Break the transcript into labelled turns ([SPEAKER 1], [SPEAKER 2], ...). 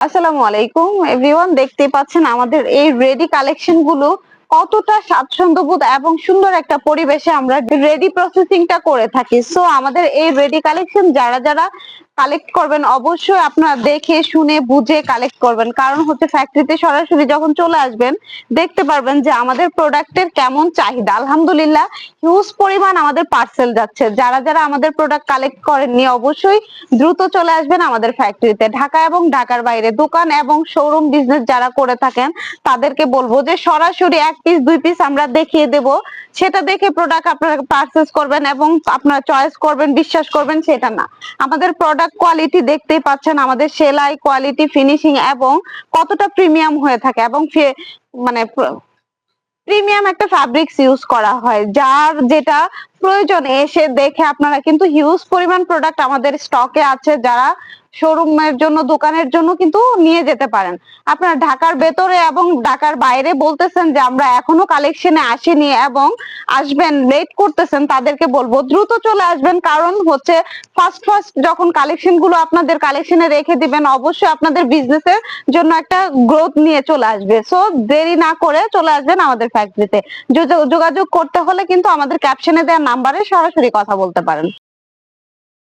[SPEAKER 1] আসসালামু আলাইকুম এভরিওয়ান, দেখতেই পাচ্ছেন আমাদের এই রেডি কালেকশন গুলো কতটা স্বাচ্ছন্দ্যবোধ এবং সুন্দর একটা পরিবেশে আমরা রেডি প্রসেসিংটা করে থাকি। সো আমাদের এই রেডি কালেকশন যারা যারা কালেক্ট করবেন অবশ্যই আপনারা দেখে শুনে বুঝে কালেক্ট করবেন, কারণ হচ্ছে ফ্যাক্টরিতে সরাসরি যখন চলে আসবেন দেখতে পারবেন যে আমাদের প্রোডাক্টের কেমন চাহিদা। আলহামদুলিল্লাহ হিউজ পরিমাণ আমাদের পার্সেল যাচ্ছে। যারা যারা আমাদের প্রোডাক্ট কালেক্ট করেননি অবশ্যই দ্রুত চলে আসবেন আমাদের ফ্যাক্টরিতে। ঢাকা এবং ঢাকার বাইরে দোকান এবং শোরুম বিজনেস যারা করে থাকেন তাদেরকে বলবো যে সরাসরি এক পিস দুই পিস আমরা দেখিয়ে দেব, সেটা দেখে প্রোডাক্ট আপনারা পারচেজ করবেন এবং আপনারা চয়েস করবেন, বিশ্বাস করবেন সেটা না। আমাদের প্রোডাক্ট কোয়ালিটি দেখতেই পাচ্ছেন, আমাদের সেলাই কোয়ালিটি, ফিনিশিং এবং কতটা প্রিমিয়াম হয়ে থাকে এবং মানে প্রিমিয়াম একটা ফ্যাব্রিক্স ইউজ করা হয়। যার যেটা প্রয়োজন এসে দেখে আপনারা কিন্তু হিউজ পরিমাণ প্রোডাক্ট আমাদের স্টকে আছে, যারা শোরুমের জন্য দোকানের জন্য কিন্তু নিয়ে যেতে পারেন। আপনারা ঢাকার ভেতরে এবং ঢাকার বাইরে বলতেছেন যে আমরা এখনো কালেকশনে আসিনি এবং আসবেন, লেট করতেছেন, তাদেরকে বলবো দ্রুত চলে আসবেন। কারণ হচ্ছে ফার্স্ট ফার্স্ট যখন কালেকশন গুলো আপনাদের কালেকশনে রেখে দিবেন অবশ্যই আপনাদের বিজনেসের জন্য একটা গ্রোথ নিয়ে চলে আসবে। সো দেরি না করে চলে আসবেন আমাদের ফ্যাক্টরিতে। যোগাযোগ করতে হলে কিন্তু আমাদের ক্যাপশনে দেওয়া নাম্বারে সরাসরি কথা বলতে পারেন।